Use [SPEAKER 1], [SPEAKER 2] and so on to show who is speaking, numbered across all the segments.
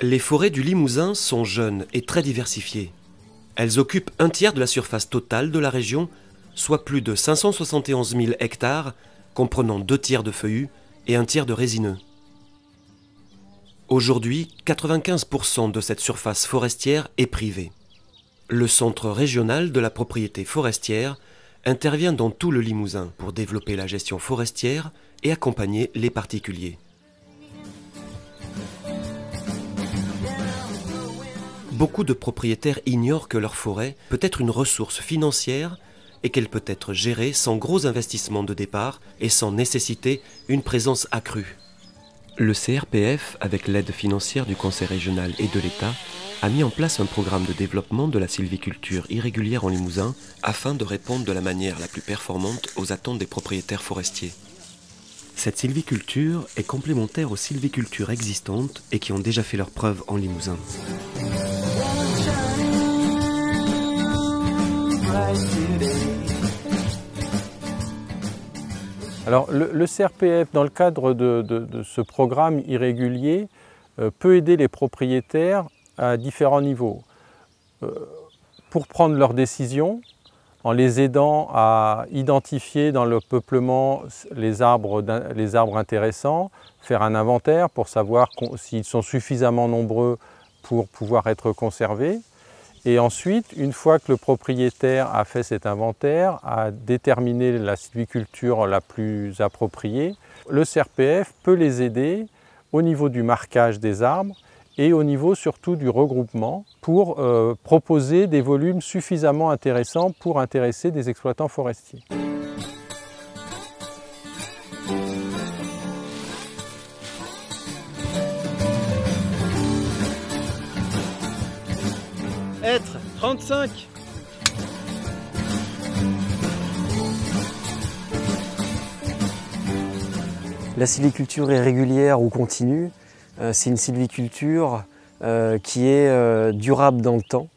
[SPEAKER 1] Les forêts du Limousin sont jeunes et très diversifiées. Elles occupent un tiers de la surface totale de la région, soit plus de 571 000 hectares, comprenant 2 tiers de feuillus et 1 tiers de résineux. Aujourd'hui, 95% de cette surface forestière est privée. Le Centre régional de la propriété forestière intervient dans tout le Limousin pour développer la gestion forestière et accompagner les particuliers. Beaucoup de propriétaires ignorent que leur forêt peut être une ressource financière et qu'elle peut être gérée sans gros investissements de départ et sans nécessiter une présence accrue. Le CRPF, avec l'aide financière du Conseil régional et de l'État, a mis en place un programme de développement de la sylviculture irrégulière en Limousin afin de répondre de la manière la plus performante aux attentes des propriétaires forestiers. Cette sylviculture est complémentaire aux sylvicultures existantes et qui ont déjà fait leurs preuves en Limousin.
[SPEAKER 2] Alors le CRPF, dans le cadre de ce programme irrégulier, peut aider les propriétaires à différents niveaux. Pour prendre leurs décisions, en les aidant à identifier dans le peuplement les arbres intéressants, faire un inventaire pour savoir s'ils sont suffisamment nombreux pour pouvoir être conservés. Et ensuite, une fois que le propriétaire a fait cet inventaire, a déterminé la sylviculture la plus appropriée, le CRPF peut les aider au niveau du marquage des arbres et au niveau surtout du regroupement pour proposer des volumes suffisamment intéressants pour intéresser des exploitants forestiers.
[SPEAKER 3] Être 35.
[SPEAKER 4] La sylviculture irrégulière ou continue, c'est une sylviculture qui est durable dans le temps,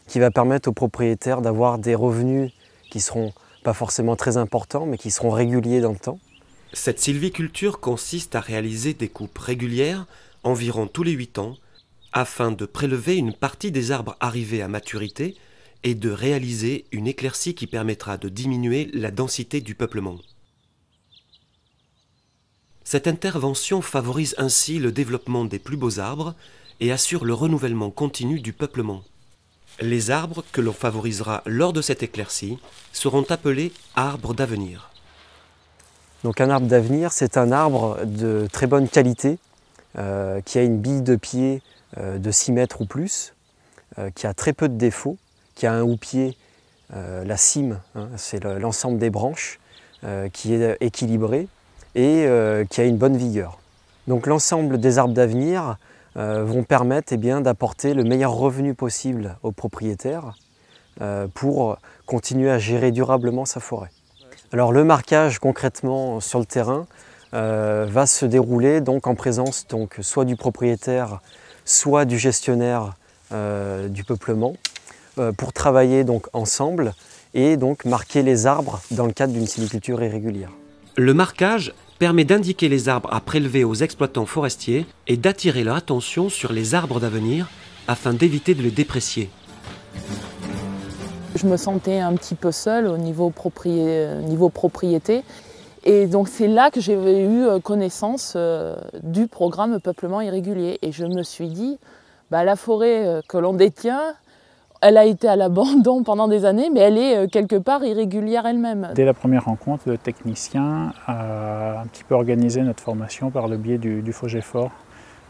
[SPEAKER 4] qui va permettre aux propriétaires d'avoir des revenus qui ne seront pas forcément très importants, mais qui seront réguliers dans le temps.
[SPEAKER 1] Cette sylviculture consiste à réaliser des coupes régulières, environ tous les 8 ans, afin de prélever une partie des arbres arrivés à maturité et de réaliser une éclaircie qui permettra de diminuer la densité du peuplement. Cette intervention favorise ainsi le développement des plus beaux arbres et assure le renouvellement continu du peuplement. Les arbres que l'on favorisera lors de cette éclaircie seront appelés arbres d'avenir.
[SPEAKER 4] Donc un arbre d'avenir, c'est un arbre de très bonne qualité, qui a une bille de pied de 6 mètres ou plus, qui a très peu de défauts, qui a un houppier, la cime, c'est l'ensemble des branches, qui est équilibré et qui a une bonne vigueur. Donc l'ensemble des arbres d'avenir vont permettre d'apporter le meilleur revenu possible aux propriétaires pour continuer à gérer durablement sa forêt. Alors le marquage concrètement sur le terrain va se dérouler donc en présence soit du propriétaire, soit du gestionnaire du peuplement, pour travailler donc ensemble et donc marquer les arbres dans le cadre d'une sylviculture irrégulière.
[SPEAKER 1] Le marquage permet d'indiquer les arbres à prélever aux exploitants forestiers et d'attirer leur attention sur les arbres d'avenir afin d'éviter de les déprécier.
[SPEAKER 5] Je me sentais un petit peu seule au niveau propriété. Et donc c'est là que j'ai eu connaissance du programme peuplement irrégulier. Et je me suis dit, la forêt que l'on détient, elle a été à l'abandon pendant des années, mais elle est quelque part irrégulière elle-même.
[SPEAKER 6] Dès la première rencontre, le technicien a un petit peu organisé notre formation par le biais du FOGEFOR,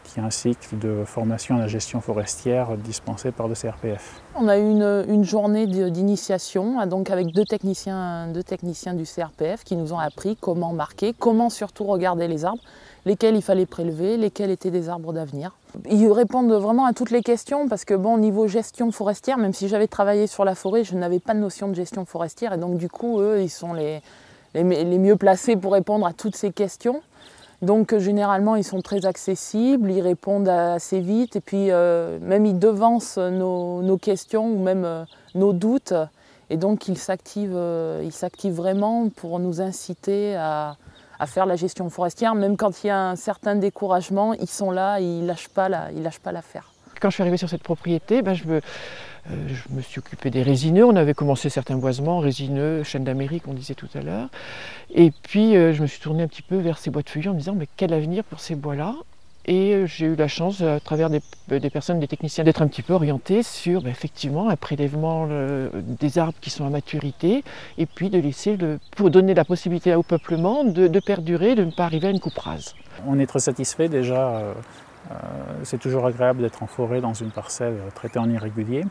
[SPEAKER 6] qui est un cycle de formation à la gestion forestière dispensé par le CRPF.
[SPEAKER 5] On a eu une journée d'initiation donc avec deux techniciens du CRPF qui nous ont appris comment marquer, comment surtout regarder les arbres, lesquels il fallait prélever, lesquels étaient des arbres d'avenir. Ils répondent vraiment à toutes les questions parce que au niveau gestion forestière, même si j'avais travaillé sur la forêt, je n'avais pas de notion de gestion forestière et donc du coup, eux, ils sont les mieux placés pour répondre à toutes ces questions. Donc généralement ils sont très accessibles, ils répondent assez vite et puis même ils devancent nos questions ou même nos doutes et donc ils s'activent vraiment pour nous inciter à à faire la gestion forestière. Même quand il y a un certain découragement, ils sont là, ils ne lâchent pas l'affaire.
[SPEAKER 7] Quand je suis arrivée sur cette propriété, je me suis occupée des résineux. On avait commencé certains boisements, résineux, chêne d'Amérique, on disait tout à l'heure. Et puis je me suis tournée un petit peu vers ces bois de feuillus en me disant mais quel avenir pour ces bois-là? Et j'ai eu la chance, à travers des personnes, des techniciens, d'être un petit peu orientée sur effectivement un prélèvement des arbres qui sont à maturité et puis de laisser pour donner la possibilité au peuplement de perdurer, de ne pas arriver à une coupe rase.
[SPEAKER 6] On est très satisfait déjà. C'est toujours agréable d'être en forêt dans une parcelle traitée en irrégulier.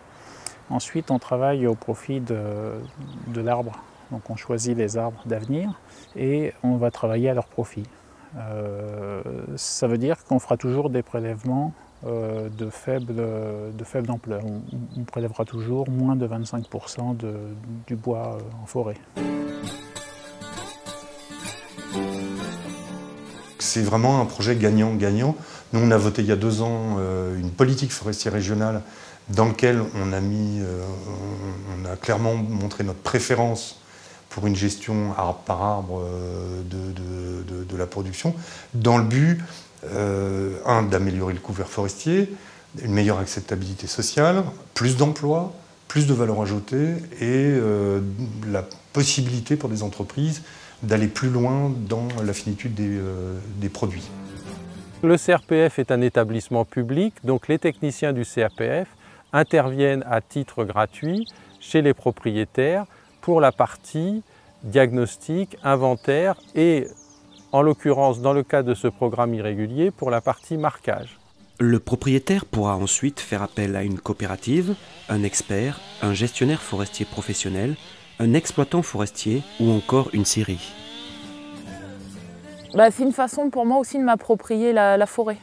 [SPEAKER 6] Ensuite, on travaille au profit de l'arbre. Donc on choisit les arbres d'avenir et on va travailler à leur profit. Ça veut dire qu'on fera toujours des prélèvements de faible ampleur. On prélèvera toujours moins de 25% du bois en forêt.
[SPEAKER 8] C'est vraiment un projet gagnant-gagnant. Nous, on a voté il y a 2 ans une politique forestière régionale dans laquelle on a clairement montré notre préférence pour une gestion arbre par arbre de la production, dans le but, d'améliorer le couvert forestier, une meilleure acceptabilité sociale, plus d'emplois, plus de valeur ajoutée et la possibilité pour des entreprises d'aller plus loin dans la finitude des produits.
[SPEAKER 2] Le CRPF est un établissement public, donc les techniciens du CRPF interviennent à titre gratuit chez les propriétaires pour la partie diagnostic, inventaire et, en l'occurrence, dans le cadre de ce programme irrégulier, pour la partie marquage.
[SPEAKER 1] Le propriétaire pourra ensuite faire appel à une coopérative, un expert, un gestionnaire forestier professionnel, un exploitant forestier ou encore une scierie.
[SPEAKER 5] C'est une façon pour moi aussi de m'approprier la forêt.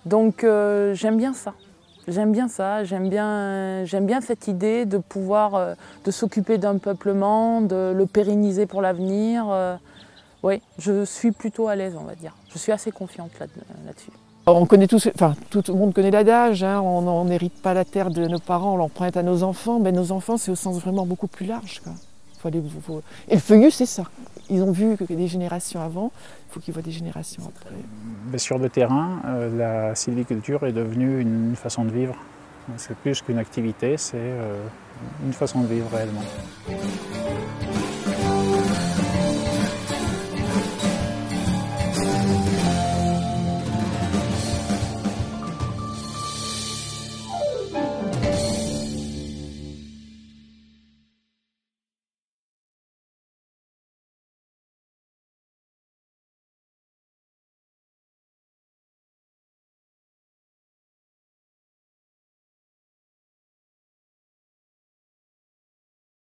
[SPEAKER 5] Donc j'aime bien ça. J'aime bien ça, j'aime bien cette idée de pouvoir de s'occuper d'un peuplement, de le pérenniser pour l'avenir. Oui, je suis plutôt à l'aise, on va dire. Je suis assez confiante là-dessus.
[SPEAKER 7] On connaît tous, tout le monde connaît l'adage, hein, on n'hérite pas la terre de nos parents, on l'emprunte à nos enfants. Mais nos enfants, c'est au sens vraiment beaucoup plus large, quoi. Et le feuillu, c'est ça. Ils ont vu que des générations avant, il faut qu'ils voient des générations après.
[SPEAKER 6] Sur le terrain, la sylviculture est devenue une façon de vivre. C'est plus qu'une activité, c'est une façon de vivre réellement.